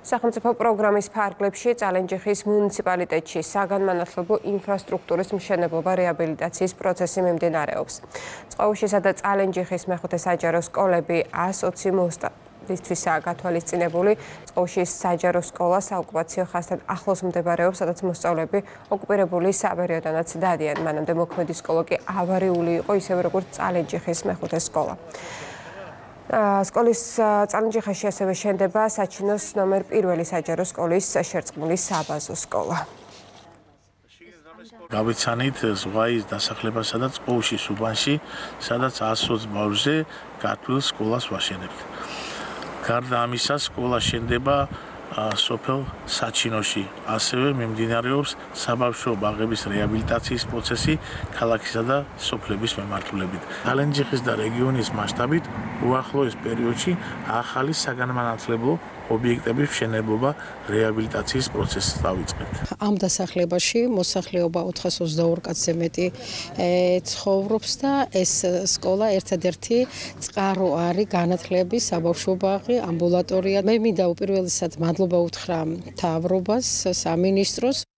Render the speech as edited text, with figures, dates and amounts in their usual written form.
სახელმწიფო პროგრამის ფარგლებში წალენჯიხის მუნიციპალიტეტში საგანმანათლებლო ინფრასტრუქტურის მშენებლობა რეაბილიტაციის პროცესი მიმდინარეობს. წყობაში და წალენჯიხის მეხუთე საჯარო სკოლები 120 მოსწავლისთვისაა გათვალისწინებული. წყობაში საჯარო სკოლა საოკუპაციო ხაზთან ახლოს მდებარეობს, სადაც მოსწავლეები ოკუპირებული საბერიოდანაც დადიან. მანამდე მოქმედი სკოლა კი ავარიული იყო, ისევე როგორც წალენჯიხის მეხუთე სკოლა. სკოლის წალენჯიხაში ასევე შენდება საჩინოს ნომერ 1 საჯარო სკოლის შერწყმული საბაზო სკოლა. გავიცანით ზღვაის დასახლებასა და წყოუშის უბანში, სადაც 120 ბავშვზე გათვლილ სკოლას ვაშენებთ. გარდა ამისა, სკოლა შენდება სოფელ საჩინოში. ასევე მიმდინარეობს საბავშვო ბაღების რეაბილიტაციის პროცესი ქალაქისა და სოფლების მიმართულებით. წალენჯიხის და რეგიონის მასშტაბით უახლოეს პერიოდში ახალი საგანმანათლებლო ობიექტების მშენებლობა რეაბილიტაციის პროცესს დავიწყებთ. ამ დასახლებაში მოსახლეობა 422 კაცზე მეტი ცხოვრობს და ეს სკოლა ერთადერთი წყარო არის განათლების საბავშვო ბაღი, ამბულატორია. მე მინდა უპირველესად მადლობა უთხრა მთავრობას, სამინისტროს.